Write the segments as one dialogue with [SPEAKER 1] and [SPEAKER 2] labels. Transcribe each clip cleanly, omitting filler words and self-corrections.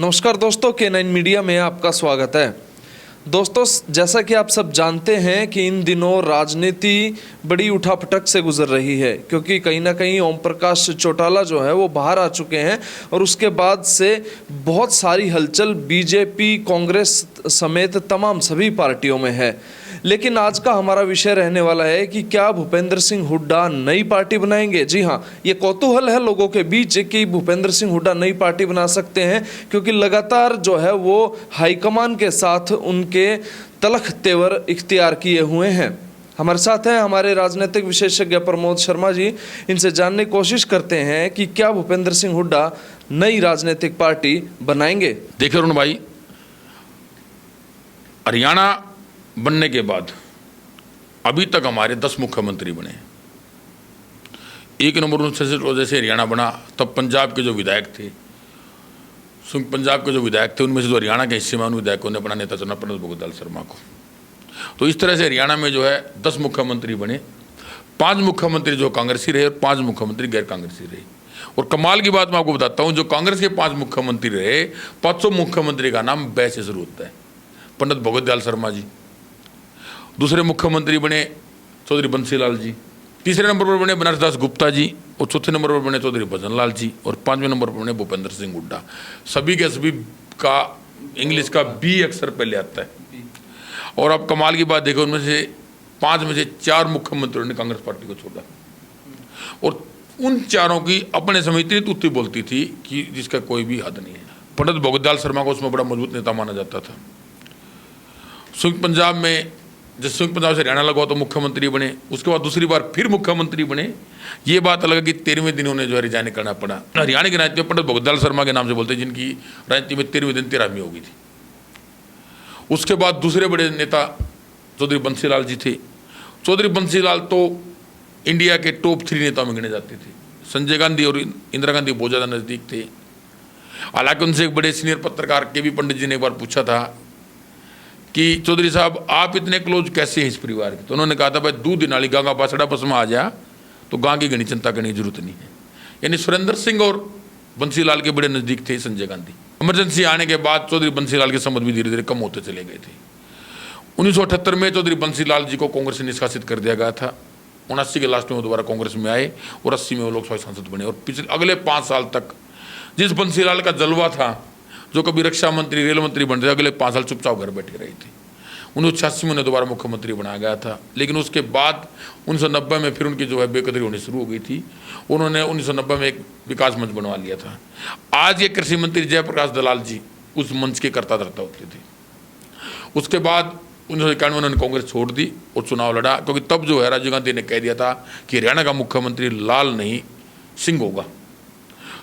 [SPEAKER 1] नमस्कार दोस्तों, K9 media में आपका स्वागत है। दोस्तों, जैसा कि आप सब जानते हैं कि इन दिनों राजनीति बड़ी उठापटक से गुजर रही है, क्योंकि कहीं ना कहीं ओम प्रकाश चौटाला जो है वो बाहर आ चुके हैं और उसके बाद से बहुत सारी हलचल बीजेपी, कांग्रेस समेत तमाम सभी पार्टियों में है। लेकिन आज का हमारा विषय रहने वाला है कि क्या भूपेंद्र सिंह हुड्डा नई पार्टी बनाएंगे। जी हाँ, ये कौतूहल है लोगों के बीच कि भूपेंद्र सिंह हुड्डा नई पार्टी बना सकते हैं, क्योंकि लगातार जो है वो हाईकमान के साथ उनके तलख तेवर इख्तियार किए हुए हैं। हमारे साथ हैं हमारे राजनीतिक विशेषज्ञ प्रमोद शर्मा जी। इनसे जानने की कोशिश करते हैं कि क्या भूपेंद्र सिंह हुड्डा नई राजनीतिक पार्टी बनाएंगे।
[SPEAKER 2] देखिए अरुण भाई, हरियाणा बनने के बाद अभी तक हमारे 10 मुख्यमंत्री बने। एक नंबर उनसे जैसे हरियाणा बना तब पंजाब के जो विधायक थे, पंजाब के जो विधायक थे उनमें से जो हरियाणा के हिस्से में उन विधायकों ने अपना नेता चुना पंडित भगत लाल शर्मा को। तो इस तरह से हरियाणा में जो है 10 मुख्यमंत्री बने। 5 मुख्यमंत्री जो कांग्रेसी रहे और 5 मुख्यमंत्री गैर कांग्रेसी रहे। और कमाल की बात मैं आपको बताता हूं, जो कांग्रेस के 5 मुख्यमंत्री रहे, 500 मुख्यमंत्री का नाम बै से शुरू होता है। पंडित भगत लाल शर्मा जी। दूसरे मुख्यमंत्री बने चौधरी बंसीलाल जी। तीसरे नंबर पर बने बनारस दास गुप्ता जी और चौथे नंबर पर बने चौधरी भजनलाल जी और 5वें नंबर पर बने भूपेंद्र सिंह हुड्डा। सभी के सभी का इंग्लिश का बी अक्षर पहले आता है। और अब कमाल की बात देखो, उनमें से 5 में से 4 मुख्यमंत्रियों ने कांग्रेस पार्टी को छोड़ा और उन चारों की अपने समय इतनी तुत्ती बोलती थी कि जिसका कोई भी हद नहीं है। पंडित भगत लाल शर्मा को उसमें बड़ा मजबूत नेता माना जाता था। संयुक्त पंजाब में जब संयुक्त पंजाब से हरियाणा लगा तो मुख्यमंत्री बने, उसके बाद दूसरी बार फिर मुख्यमंत्री बने। ये बात अलग है कि 13वें दिन उन्हें जो है रिजाइन करना पड़ा। हरियाणा की राजनीति में पंडित भगत लाल शर्मा के नाम से बोलते हैं, जिनकी राजनीति में 13वें दिन 13वीं हो गई थी। उसके बाद दूसरे बड़े नेता चौधरी बंसीलाल जी थे। चौधरी बंसीलाल तो इंडिया के टॉप 3 नेताओं में गिने जाते थे। संजय गांधी और इंदिरा गांधी बहुत ज़्यादा नज़दीक थे। हालांकि उनसे एक बड़े सीनियर पत्रकार के भी पंडित जी ने एक बार पूछा था कि चौधरी साहब आप इतने क्लोज कैसे हैं इस परिवार के। तो उन्होंने कहा था, भाई दूध नाली गांगा बासड़ा बस में आ जा तो गां की घनी चिंता करने की जरूरत नहीं है। यानी सुरेंद्र सिंह और बंसीलाल के बड़े नज़दीक थे संजय गांधी। इमरजेंसी आने के बाद चौधरी बंसीलाल के संबंध भी धीरे धीरे कम होते चले गए थे। 1978 में चौधरी बंसीलाल जी को कांग्रेस से निष्कासित कर दिया गया था। 79 के लास्ट में वो दोबारा कांग्रेस में आए और 80 में वो लोकसभा सांसद बने। और पिछले अगले 5 साल तक जिस बंसीलाल का जलवा था, जो कभी रक्षा मंत्री, रेल मंत्री बन रहे, अगले 5 साल चुपचाप घर बैठे रहे थे। 1986 में उन्हें दोबारा मुख्यमंत्री बनाया गया था। लेकिन उसके बाद 1990 में फिर उनकी जो है बेकदरी होनी शुरू हो गई थी। उन्होंने 1990 में एक विकास मंच बनवा लिया था। आज ये कृषि मंत्री जयप्रकाश दलाल जी उस मंच के कर्ता धर्ता होते थे। उसके बाद 1991 में उन्होंने कांग्रेस छोड़ दी और चुनाव लड़ा, क्योंकि तब जो है राजीव गांधी ने कह दिया था कि हरियाणा का मुख्यमंत्री लाल नहीं सिंह होगा।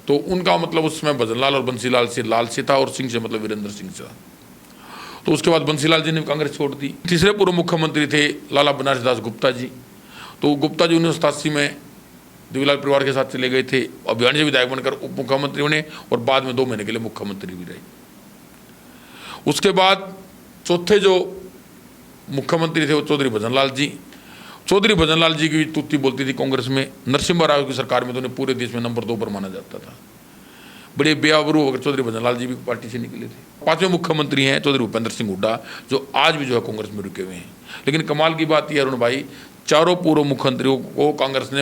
[SPEAKER 2] तो उनका मतलब उसमें भजनलाल और बंसीलाल से लाल से था और सिंह से मतलब वीरेंद्र सिंह से था। तो उसके बाद बंसीलाल जी ने कांग्रेस छोड़ दी। तीसरे पूर्व मुख्यमंत्री थे लाला बनारस दास गुप्ता जी। तो गुप्ता जी 1987 में देवीलाल परिवार के साथ चले गए थे। अभियान से विधायक बनकर उप मुख्यमंत्री बने और बाद में 2 महीने के लिए मुख्यमंत्री भी रहे। उसके बाद चौथे जो मुख्यमंत्री थे वो चौधरी भजनलाल जी। चौधरी भजनलाल जी की तुत्ती बोलती थी कांग्रेस में। नरसिम्हा राव की सरकार में तो उन्हें पूरे देश में नंबर 2 पर माना जाता था। बड़े बेआबरू अगर चौधरी भजनलाल जी भी पार्टी से निकले थे। 5वें मुख्यमंत्री हैं चौधरी भूपेंद्र सिंह हुड्डा, जो आज भी जो है कांग्रेस में रुके हुए हैं। लेकिन कमाल की बात यह अरुण भाई, चारों पूर्व मुख्यमंत्रियों को कांग्रेस ने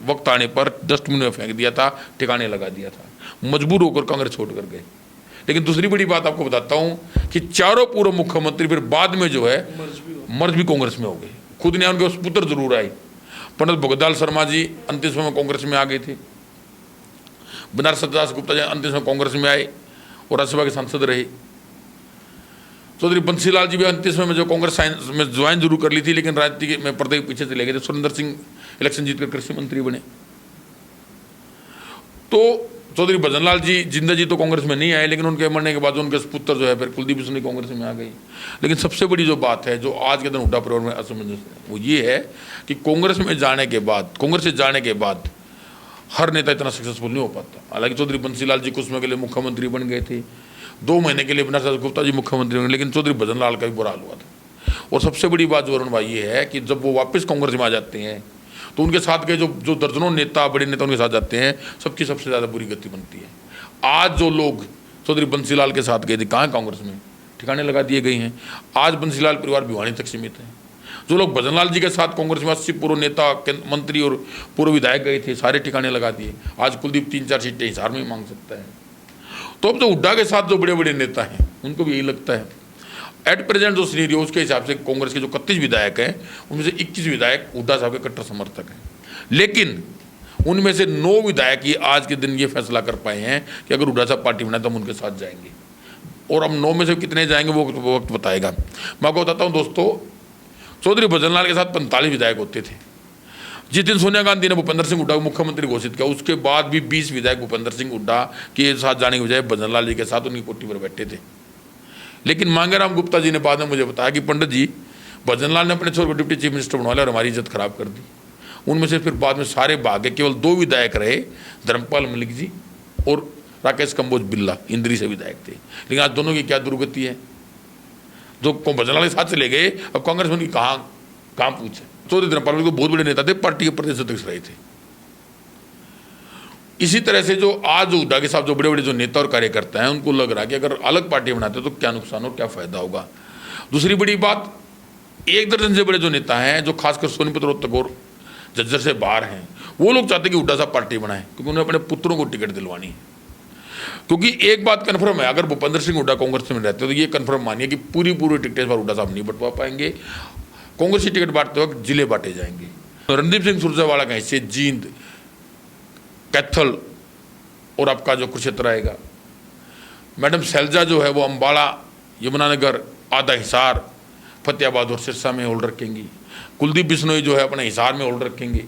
[SPEAKER 2] वक्त आने पर डस्टबिन में फेंक दिया था, ठिकाने लगा दिया था। मजबूर होकर कांग्रेस छोड़ कर गए। लेकिन दूसरी बड़ी बात आपको बताता हूं कि चारों पूर्व मुख्यमंत्री फिर बाद में जो है मर्ज भी कांग्रेस में हो गए। खुद ने उनके पुत्र जरूर आए। पंडित भगत लाल शर्मा जी अंतिम समय में कांग्रेस में आ गए थे। बनारस दास गुप्ता जी अंतिम समय कांग्रेस में आए और राज्यसभा के सांसद रहे। चौधरी बंसीलाल जी भी अंतिम समय में जो कांग्रेस में ज्वाइन जरूर कर ली थी, लेकिन राजनीति में पर्दे के पीछे चले गए थे। सुरेंद्र सिंह इलेक्शन जीतकर कृषि मंत्री बने। तो चौधरी भजनलाल जी जिंदा जी तो कांग्रेस में नहीं आए, लेकिन उनके मरने के बाद उनके पुत्र जो है फिर कुलदीप सिंह कांग्रेस में आ गई। लेकिन सबसे बड़ी जो बात है, जो आज के दिन हुड्डा परिवार में असमंजस है, वो ये है कि कांग्रेस में जाने के बाद, कांग्रेस से जाने के बाद हर नेता इतना सक्सेसफुल नहीं हो पाता। हालांकि चौधरी बंसीलाल जी कुछ समय के लिए मुख्यमंत्री बन गए थे। 2 महीने के लिए बनारस दास गुप्ता जी मुख्यमंत्री बने, लेकिन चौधरी भजनलाल का भी बुरा हाल हुआ था। और सबसे बड़ी बात जो अरुण भाई ये है कि जब वो वापस कांग्रेस में आ जाते हैं तो उनके साथ के जो दर्जनों नेता, बड़े नेता उनके साथ जाते हैं, सबकी सबसे ज़्यादा बुरी गति बनती है। आज जो लोग चौधरी बंसीलाल के साथ गए थे, कहाँ कांग्रेस में ठिकाने लगा दिए गए हैं। आज बंसीलाल परिवार भिवानी तक सीमित है। जो लोग भजनलाल जी के साथ कांग्रेस में 80 पूर्व नेता, मंत्री और पूर्व विधायक गए थे, सारे ठिकाने लगा दिए। आज कुलदीप 3-4 सीटें हिसार में ही मांग सकता है। तो अब जो हुड्डा के साथ जो बड़े बड़े नेता हैं उनको भी यही लगता है। एट प्रेजेंट जो सीनियर उसके हिसाब से कांग्रेस के जो 31 विधायक हैं उनमें से 21 विधायक हुड्डा साहब के कट्टर समर्थक हैं, लेकिन उनमें से 9 विधायक ही आज के दिन ये फैसला कर पाए हैं कि अगर हुड्डा साहब पार्टी बनाए तो हम उनके साथ जाएंगे। और अब 9 में से कितने जाएंगे वो वक्त बताएगा। मैं आपको बताता हूँ दोस्तों, चौधरी भजनलाल के साथ 45 विधायक होते थे। जिस दिन सोनिया गांधी ने भूपेंद्र सिंह हुड्डा को मुख्यमंत्री घोषित किया, उसके बाद भी 20 विधायक भूपेंद्र सिंह हुड्डा के साथ जाने के बजाय भजनलाल जी के साथ उनकी कोठी पर बैठे थे। लेकिन मांगेराम गुप्ता जी ने बाद में मुझे बताया कि पंडित जी, भजनलाल ने अपने छोर को डिप्टी चीफ मिनिस्टर बनवा लिया और हमारी इज्जत खराब कर दी। उनमें से फिर बाद में सारे भागे, केवल 2 विधायक रहे, धर्मपाल मलिक जी और राकेश कंबोज बिल्ला, इंद्री से विधायक थे। लेकिन आज दोनों की क्या दुर्गति है। जो भजनलाल के साथ चले गए, अब कांग्रेस में कहाँ पूछे। चौधरी धर्मपाल मलिक तो बहुत बड़े नेता थे, पार्टी के प्रदेश अध्यक्ष रहे थे। इसी तरह से जो आज हुड्डा के साथ जो बड़े बड़े जो नेता और कार्यकर्ता हैं उनको लग रहा है कि अगर अलग पार्टी बनाते तो क्या नुकसान और क्या फायदा होगा। दूसरी बड़ी बात, 1 दर्जन से बड़े जो नेता हैं, जो खासकर सोनीपत रोहतक और झज्जर से बाहर हैं, वो लोग चाहते कि हुड्डा साहब पार्टी बनाए, क्योंकि उन्हें अपने पुत्रों को टिकट दिलवानी है। क्योंकि एक बात कन्फर्म है, अगर भूपेंद्र सिंह हुड्डा कांग्रेस में रहते तो ये कन्फर्म मानिए कि पूरी टिकटें इस बार हुड्डा साहब नहीं बंटवा पाएंगे। कांग्रेस की टिकट बांटते वक्त जिले बांटे जाएंगे। रणदीप सिंह सुरजेवाला का हिस्से जींद, कैथल और आपका जो कुरुक्षेत्र आएगा। मैडम शैलजा जो है वो अम्बाला, यमुनानगर, आधा हिसार, फतेहाबाद और सिरसा में होल्ड रखेंगी। कुलदीप बिश्नोई जो है अपने हिसार में होल्ड रखेंगे।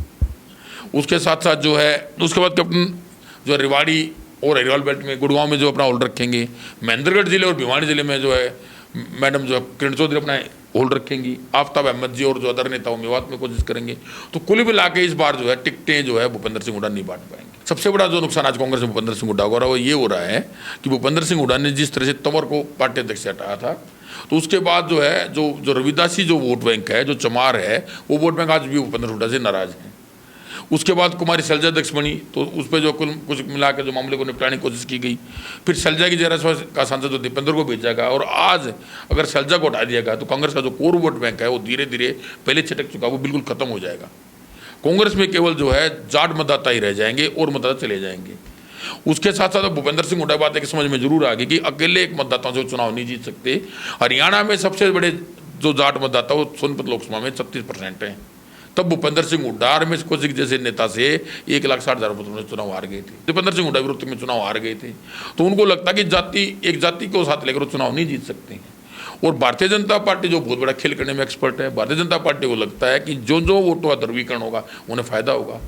[SPEAKER 2] उसके साथ साथ जो है उसके बाद कैप्टन जो रेवाड़ी और हरियाल बेल्ट में, गुड़गांव में जो अपना होल्ड रखेंगे। महेंद्रगढ़ जिले और भिवानी जिले में जो है मैडम जो किरण चौधरी अपना होल्ड रखेंगी। आफ्ताब अहमद जी और जो अदर नेता मेवात में कोशिश करेंगे। तो कुल मिला के इस बार जो है टिकटें जो है भूपेंद्र सिंह हुड्डा नहीं बांट पाएंगे। सबसे बड़ा जो नुकसान आज कांग्रेस में भूपेंद्र सिंह हुड्डा को हो रहा है वो ये हो रहा है कि भूपेंद्र सिंह हुड्डा ने जिस तरह से तंवर को पार्टी अध्यक्ष से हटाया था, तो उसके बाद जो है जो रविदासी जो वोट बैंक है, जो चमार है, वो वोट बैंक आज भी भूपेंद्र हुड्डा से नाराज है। उसके बाद कुमारी शैलजा अध्यक्ष बनी, तो उस पर जो कुछ मिला के जो मामले को निपटाने की कोशिश की गई। फिर शैलजा की जयराजसभा का सांसद जो दीपेंद्र को भेजा गया, और आज अगर शैलजा को हटा दिया गया तो कांग्रेस का जो कोर वोट बैंक है वो धीरे धीरे पहले छिटक चुका, वो बिल्कुल खत्म हो जाएगा। कांग्रेस में केवल जो है जाट मतदाता ही रह जाएंगे और मतदाता चले जाएंगे। उसके साथ साथ भूपेंद्र सिंह हुड्डा बात है कि समझ में जरूर आ गई कि अकेले एक मतदाताओं से चुनाव नहीं जीत सकते। हरियाणा में सबसे बड़े जो जाट मतदाता वो सोनीपत लोकसभा में 36% हैं। तब भूपेंद्र सिंह हुड्डा रमेश कौशिक जैसे नेता से 1,60,000 वोटों में चुनाव हार गए थे। दीपेंद्र सिंह हुड्डा विरोध में चुनाव हार गए थे। तो उनको लगता कि एक जाति को साथ लेकर वो चुनाव नहीं जीत सकते हैं। और भारतीय जनता पार्टी जो बहुत बड़ा खेल करने में एक्सपर्ट है, भारतीय जनता पार्टी को लगता है कि जो वोटों का ध्रुवीकरण होगा उन्हें फायदा होगा।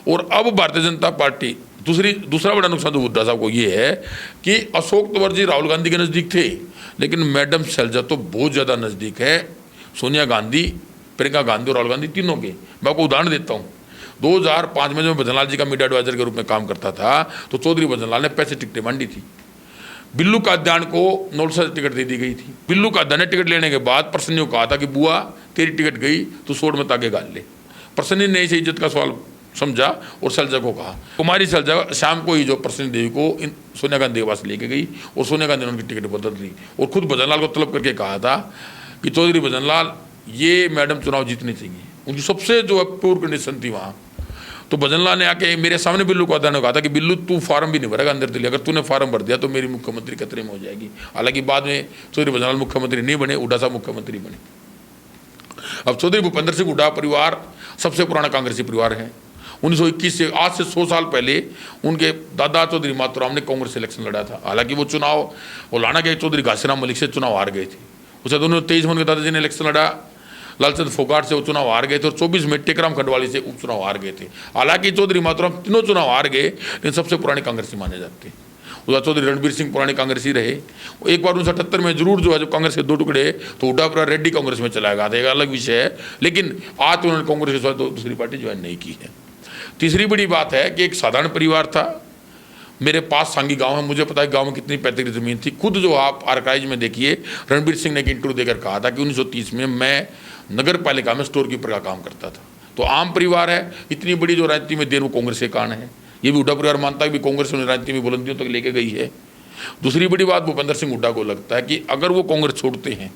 [SPEAKER 2] और अब भारतीय जनता पार्टी दूसरा बड़ा नुकसान तो हुड्डा साहब को ये है कि अशोक तंवर जी राहुल गांधी के नज़दीक थे, लेकिन मैडम शैलजा तो बहुत ज़्यादा नज़दीक है सोनिया गांधी, प्रियंका गांधी और राहुल गांधी तीनों के। मैं आपको उदाहरण देता हूँ। 2005 में जब भजनलाल जी का मीडिया एडवाइजर के रूप में काम करता था तो चौधरी भजनलाल ने 65 टिकटें बांटी थी। बिल्लू काद्यान को 9 टिकट दे दी गई थी। बिल्लू काद्यान ने टिकट लेने के बाद प्रसन्नी को कहा था कि बुआ तेरी टिकट गई तो सोड में ताके गाल ले। प्रसन्नी ने इसे इज्जत का सवाल समझा और शैलजा को कहा। कुमारी शैलजा शाम को ही जो प्रसन्नी देवी को सोनिया गांधी के पास लेके गई और सोनिया गांधी ने उनकी टिकट बदल दी और खुद भजनलाल को तलब करके कहा था कि चौधरी भजनलाल ये मैडम चुनाव जीतनी चाहिए। उनकी सबसे जो है प्योर कंडीशन थी वहाँ। तो भजनलाल ने आके मेरे सामने बिल्लू को ने कहा था कि बिल्लू तू फार्म भी नहीं भरेगा अंदर दिल्ली, अगर तूने फार्म भर दिया तो मेरी मुख्यमंत्री खतरे में हो जाएगी। हालांकि बाद में चौधरी भजनलाल मुख्यमंत्री नहीं बने, हुड्डा साहब मुख्यमंत्री बने। अब चौधरी भूपेंद्र सिंह हुड्डा परिवार सबसे पुराना कांग्रेसी परिवार है। 1921 से आज से 100 साल पहले उनके दादा चौधरी मातूराम ने कांग्रेस से इलेक्शन लड़ा था। हालांकि वो चुनाव लाना के चौधरी घासीराम मलिक से चुनाव हार गए थे। उसके 2023 में उनके दादाजी ने इलेक्शन लड़ा, लालचंद फोगाट से वो चुनाव हार गए थे और 24 में टेकराम खंडवाली से उपचुनाव हार गए थे। हालांकि चौधरी मातूराम तीनों चुनाव हार गए, लेकिन सबसे पुराने कांग्रेसी माने जाते हैं। उसका चौधरी रणबीर सिंह पुराने कांग्रेसी रहे। एक बार 1978 में जरूर जो है जब कांग्रेस के 2 टुकड़े तो हुड्डा पर रेड्डी कांग्रेस में चला गया था, एक अलग विषय है। लेकिन आज तो उन्होंने कांग्रेस के साथ दूसरी पार्टी जो है नहीं की है। तीसरी बड़ी बात है कि एक साधारण परिवार था। मेरे पास सांगी गांव है, मुझे पता है गांव में कितनी पैतृक जमीन थी। खुद जो आप आर्काइव में देखिए, रणबीर सिंह ने एक इंटरव्यू देकर कहा था कि 1930 में मैं नगर पालिका में स्टोर कीपर का काम करता था। तो आम परिवार है। इतनी बड़ी जो राजनीति में देर वो कांग्रेस के कारण है। ये भी हुड्डा परिवार मानता है कि कांग्रेस ने राजनीति में बुलंदियों तक लेके गई है। दूसरी बड़ी बात भूपेंद्र सिंह हुड्डा को लगता है कि अगर वो कांग्रेस छोड़ते हैं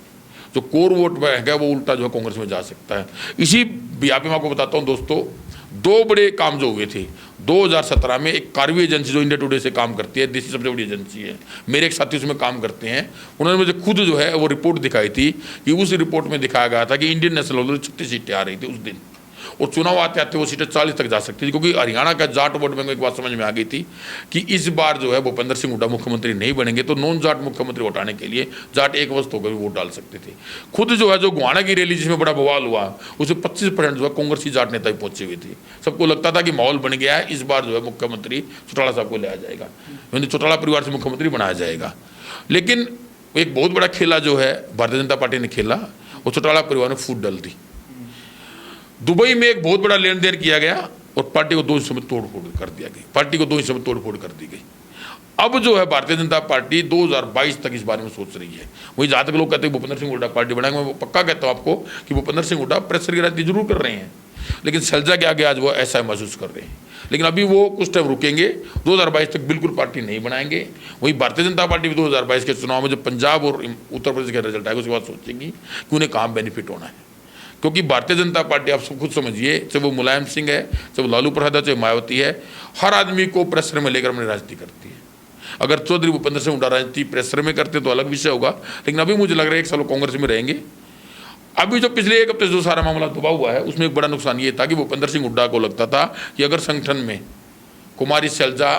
[SPEAKER 2] जो कोर वोट बैंक है वो उल्टा जो है कांग्रेस में जा सकता है। इसी यहाँ पे मैं आपको बताता हूँ दोस्तों, दो बड़े काम जो हुए थे 2017 में। एक कार्वी एजेंसी जो इंडिया टुडे से काम करती है, देश की सबसे बड़ी एजेंसी है, मेरे एक साथी उसमें काम करते हैं, उन्होंने मुझे खुद जो है वो रिपोर्ट दिखाई थी कि उस रिपोर्ट में दिखाया गया था कि इंडियन नेशनल 36 सीटें आ रही थी उस दिन, और चुनाव आते आते वो सीटें 40 तक जा सकती थी, क्योंकि हरियाणा का जाट वोट बैंक में एक बात समझ में आ गई थी कि इस बार जो है भूपेंद्र सिंह हुड्डा मुख्यमंत्री नहीं बनेंगे तो नॉन जाट मुख्यमंत्री हटाने के लिए जाट एक वस्त होकर भी वोट डाल सकते थे। खुद जो है जो गुहाना की रैली जिसमें बड़ा बवाल हुआ उसमें 25% जो है कांग्रेसी जाट नेता भी पहुंचे हुए थे। सबको लगता था कि माहौल बन गया है, इस बार जो है मुख्यमंत्री चौटाला साहब को लिया जाएगा, यानी चौटाला परिवार से मुख्यमंत्री बनाया जाएगा। लेकिन एक बहुत बड़ा खेला जो है भारतीय जनता पार्टी ने खेला, वो चौटाला परिवार ने फूट डाल दी। दुबई में एक बहुत बड़ा लेन देन किया गया और पार्टी को 2 हिस्सों में तोड़ फोड़ कर दिया गया, पार्टी को 2 हिस्सों में तोड़ फोड़ कर दी गई। अब जो है भारतीय जनता पार्टी 2022 तक इस बारे में सोच रही है। वही जहाँ तक लोग कहते हैं भूपेंद्र सिंह हुड्डा पार्टी बनाएंगे, मैं पक्का कहता हूँ आपको कि भूपेंद्र सिंह हुड्डा प्रेशर की राजनीति जरूर कर रहे हैं, लेकिन सैलजा के आगे आज वो ऐसा महसूस कर रहे हैं। लेकिन अभी वो कुछ टाइम रुकेंगे, 2022 तक बिल्कुल पार्टी नहीं बनाएंगे। वही भारतीय जनता पार्टी भी 2022 के चुनाव में जब पंजाब और उत्तर प्रदेश का रिजल्ट आएगा उसके बाद सोचेंगी कि उन्हें कहाँ बेनिफिट होना है। क्योंकि भारतीय जनता पार्टी आप सब खुद समझिए, चाहे वो मुलायम सिंह है, चाहे वो लालू प्रसाद है, चाहे मायावती है, हर आदमी को प्रेशर में लेकर अपनी राजनीति करती है। अगर चौधरी भूपेंद्र सिंह हुड्डा राजनीति प्रेशर में करते तो अलग विषय होगा, लेकिन अभी मुझे लग रहा है 1 साल कांग्रेस में रहेंगे। अभी जो पिछले 1 हफ्ते जो सारा मामला दबा हुआ है उसमें एक बड़ा नुकसान ये था कि भूपेंद्र सिंह हुड्डा को लगता था कि अगर संगठन में कुमारी सैलजा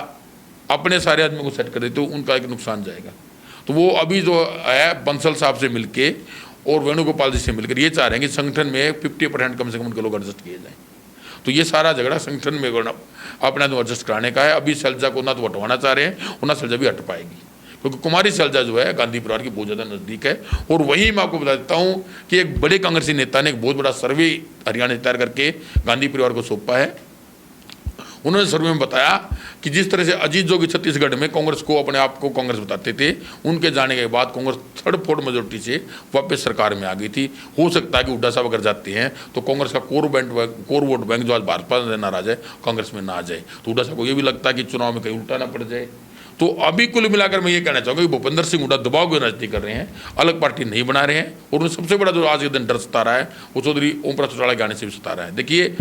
[SPEAKER 2] अपने सारे आदमी को सेट कर देते तो उनका एक नुकसान जाएगा। तो वो अभी जो है बंसल साहब से मिलके और वेणुगोपाल जी से मिलकर ये चाह रहे हैं कि संगठन में 50% कम से कम उनके लोग एडजस्ट किए जाएं। तो ये सारा झगड़ा संगठन में अपना तो एडजस्ट कराने का है। अभी सैलजा को ना तो हटवाना चाह रहे हैं और ना सैलजा भी हट पाएगी, क्योंकि कुमारी सैलजा जो है गांधी परिवार की बहुत ज़्यादा नज़दीक है। और वही मैं आपको बता देता हूँ कि एक बड़े कांग्रेसी नेता ने एक बहुत बड़ा सर्वे हरियाणा तैयार करके गांधी परिवार को सौंपा है। उन्होंने सर्वे में बताया कि जिस तरह से अजीत जोगी छत्तीसगढ़ में कांग्रेस को अपने आप को कांग्रेस बताते थे, उनके जाने के बाद कांग्रेस 3/4 मेजोरिटी से वापस सरकार में आ गई थी। हो सकता है कि हुड्डा साहब अगर जाते हैं तो कांग्रेस का कोर वोट बैंक जो आज भाजपा से नाराज है कांग्रेस में ना आ जाए। तो हुड्डा साहब को ये भी लगता है कि चुनाव में कहीं उल्टा ना पड़ जाए। तो अभी कुल मिलाकर मैं ये कहना चाहूँगा कि भूपेंद्र सिंह हुड्डा दबाव की राजनीति कर रहे हैं, अलग पार्टी नहीं बना रहे हैं। और उन्हें सबसे बड़ा जो आज के दिन डर सता रहा है वो चौधरी ओम प्रकाश चौटाला के आने से भी सता रहा है। देखिए,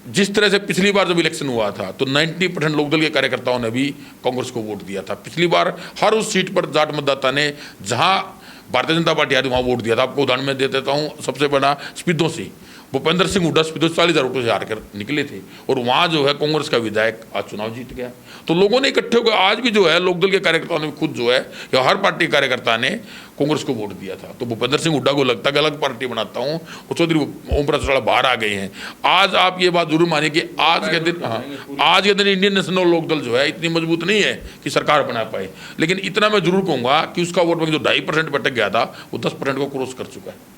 [SPEAKER 2] जिस तरह से पिछली बार जब इलेक्शन हुआ था तो 90% लोकदल के कार्यकर्ताओं ने भी कांग्रेस को वोट दिया था। पिछली बार हर उस सीट पर जाट मतदाता ने जहां भारतीय जनता पार्टी आई वहां वोट दिया था। आपको उदाहरण में दे देता हूं, सबसे बड़ा स्पीडो से भूपेंद्र सिंह हुड्डा स्पीडो 40,000 वोटों से हार कर निकले थे और वहां जो है कांग्रेस का विधायक आज चुनाव जीत गया। तो लोगों ने इकट्ठे होकर आज भी जो है लोकदल के कार्यकर्ताओं ने खुद जो है या हर पार्टी के कार्यकर्ता ने कांग्रेस को वोट दिया था। तो भूपेंद्र सिंह हुड्डा को लगता है कि अलग पार्टी बनाता हूँ, और चौधरी ओम प्रकाश चौटाला बाहर आ गए हैं। आज आप ये बात जरूर मानिए कि आज के दिन इंडियन नेशनल लोकदल जो है इतनी मजबूत नहीं है कि सरकार बना पाए। लेकिन इतना मैं जरूर कहूँगा कि उसका वोट बैंक जो 2.5% भटक गया था वो 10% को क्रॉस कर चुका है।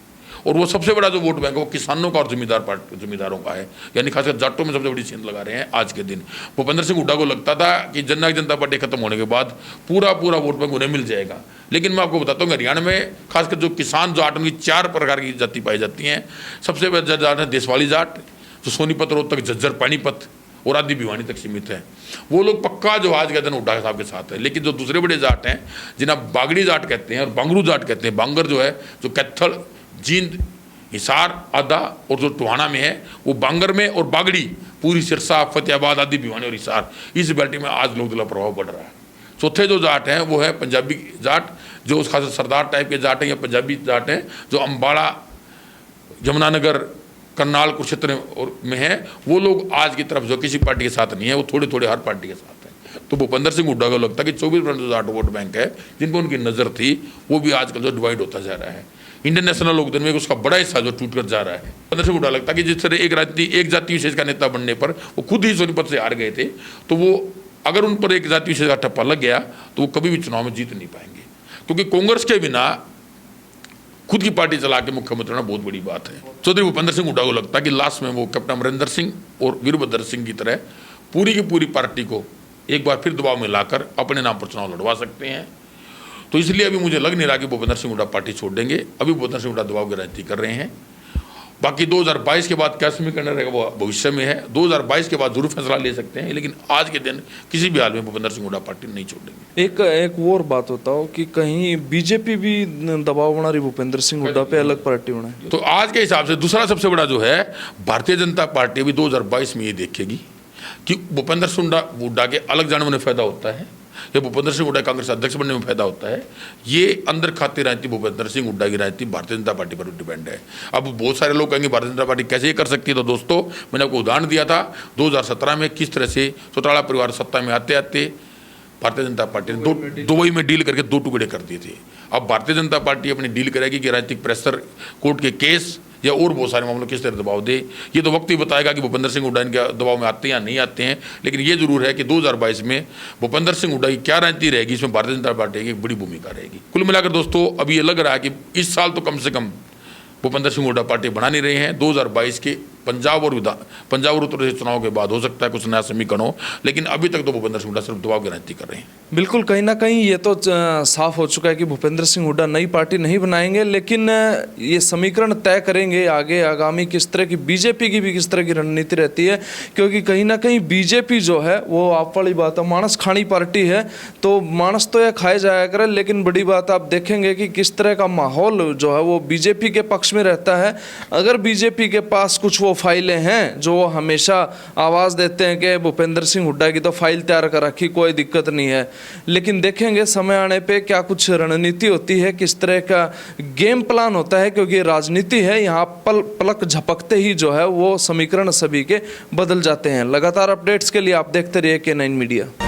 [SPEAKER 2] और वो सबसे बड़ा जो वोट बैंक है वो किसानों का और जमींदारों का है, यानी खासकर जाटों में सबसे बड़ी सेंध लगा रहे हैं आज के दिन। भूपेंद्र सिंह हुड्डा को लगता था कि जननायक जनता पार्टी खत्म होने के बाद पूरा वोट बैंक उन्हें मिल जाएगा। लेकिन मैं आपको बताता हूँ हरियाणा में खासकर जो किसान जाट उनकी 4 प्रकार की जाति पाई जाती हैं। सबसे बड़ा जाट है देशवाली जाट, जो सोनीपत रोड तक, झज्जर, पानीपत और आदि भिवानी तक सीमित है। वो लोग पक्का जो आज के दिन हुड्डा साहब के साथ है। लेकिन जो दूसरे बड़े जाट हैं जिन्हें बागड़ी जाट कहते हैं और बांगरू जाट कहते हैं, बांगर जो है जो कैथल, जींद, हिसार, आदा और जो टोहाना में है वो बांगर में, और बागड़ी पूरी सिरसा, फतेहाबाद, आदि भिवानी और हिसार, इस बेल्ट में आज लोकदल का प्रभाव बढ़ रहा है। चौथे जो जाट हैं वो है पंजाबी जाट, जो उस खास सरदार टाइप के जाट हैं या पंजाबी जाट हैं, जो अम्बाड़ा, यमुनानगर, करनाल कुरुक्षेत्र में है। वो लोग आज की तरफ जो किसी पार्टी के साथ नहीं है, वो थोड़े थोड़े हर पार्टी के साथ है। तो भूपेंद्र सिंह हुड्डा को लगता है कि 24% जो जाट वोट बैंक है जिन पर उनकी नज़र थी वो भी आजकल जो डिवाइड होता जा रहा है। इंडियन नेशनल लोकदल में उसका बड़ा हिस्सा जो टूट कर जा रहा है। भूपेंद्र सिंह हुड्डा लगता है कि जिस तरह एक जाति विशेष का नेता बनने पर वो खुद ही सोनीपत से हार गए थे, तो वो अगर उन पर एक जाति विशेष का ठप्पा लग गया तो वो कभी भी चुनाव में जीत नहीं पाएंगे। क्योंकि कांग्रेस के बिना खुद की पार्टी चला के मुख्यमंत्री होना बहुत बड़ी बात है। चौधरी भूपेंद्र सिंह हुड्डा को लगता है कि लास्ट में वो कैप्टन अमरिंदर सिंह और वीरभद्र सिंह की तरह पूरी की पूरी पार्टी को एक बार फिर दबाव में लाकर अपने नाम पर चुनाव लड़वा सकते हैं। तो इसलिए अभी मुझे लग नहीं रहा कि भूपेंद्र सिंह हुड्डा पार्टी छोड़ देंगे। अभी भूपेंद्र सिंह हुड्डा दबाव की राजनीति कर रहे हैं। बाकी 2022 के बाद क्या समीकरण रहेगा वो भविष्य में है। 2022 के बाद जरूर फैसला ले सकते हैं, लेकिन आज के दिन किसी भी हाल में भूपेंद्र सिंह हुड्डा पार्टी नहीं छोड़ेंगे।
[SPEAKER 1] एक और बात होता हो कि कहीं बीजेपी भी दबाव बना रही भूपेंद्र सिंह हुड्डा पे अलग पार्टी बनाए,
[SPEAKER 2] तो आज के हिसाब से दूसरा सबसे बड़ा जो है भारतीय जनता पार्टी अभी 2022 में ये देखेगी कि भूपेंद्र सिंह हुड्डा के अलग जाने में फायदा होता है या भूपेंद्र सिंह हुड्डा कांग्रेस अध्यक्ष बनने में फायदा होता है। ये अंदर खाती राजनीति भूपेंद्र सिंह हुड्डा की राजनीति भारतीय जनता पार्टी पर डिपेंड है। अब बहुत सारे लोग कहेंगे भारतीय जनता पार्टी कैसे ये कर सकती है, तो दोस्तों मैंने आपको उदाहरण दिया था 2017 में किस तरह से चौटाला परिवार सत्ता में आते आते भारतीय जनता पार्टी ने दुबई में डील करके 2 टुकड़े कर दिए थे। अब भारतीय जनता पार्टी अपनी डील करेगी कि राजनीतिक प्रेशर, कोर्ट के केस या और बहुत सारे मामलों किस तरह दबाव दे, ये तो वक्त ही बताएगा कि भूपेंद्र सिंह हुड्डा इनके दबाव में आते हैं या नहीं आते हैं। लेकिन ये जरूर है कि 2022 में भूपेंद्र सिंह हुड्डा की क्या राजनीति रहेगी, इसमें भारतीय जनता पार्टी की एक बड़ी भूमिका रहेगी। कुल मिलाकर दोस्तों अभी ये लग रहा है कि इस साल तो कम से कम भूपेंद्र सिंह हुड्डा पार्टी बना नहीं रहे हैं। 2022 के पंजाब और उत्तर प्रदेश चुनाव के बाद हो सकता है कुछ नया समीकरण हो, लेकिन अभी तक तो भूपेंद्र सिंह हुड्डा सिर्फ दबाव की राजनीति कर रहे हैं।
[SPEAKER 1] बिल्कुल, कहीं ना कहीं ये तो साफ हो चुका है कि भूपेंद्र सिंह हुड्डा नई पार्टी नहीं बनाएंगे, लेकिन ये समीकरण तय करेंगे आगे आगामी किस तरह की बीजेपी की भी किस तरह की रणनीति रहती है। क्योंकि कहीं ना कहीं बीजेपी जो है वो आप वाली बात है, मानस खानी पार्टी है, तो मानस तो यह खाए जाया करे, लेकिन बड़ी बात आप देखेंगे कि किस तरह का माहौल जो है वो बीजेपी के पक्ष में रहता है। अगर बीजेपी के पास कुछ वो फाइलें हैं जो वो हमेशा आवाज़ देते हैं कि भूपेंद्र सिंह हुड्डा की तो फाइल तैयार कर रखी, कोई दिक्कत नहीं है, लेकिन देखेंगे समय आने पे क्या कुछ रणनीति होती है, किस तरह का गेम प्लान होता है। क्योंकि राजनीति है, यहाँ पलक झपकते ही जो है वो समीकरण सभी के बदल जाते हैं। लगातार अपडेट्स के लिए आप देखते रहिए K9 मीडिया।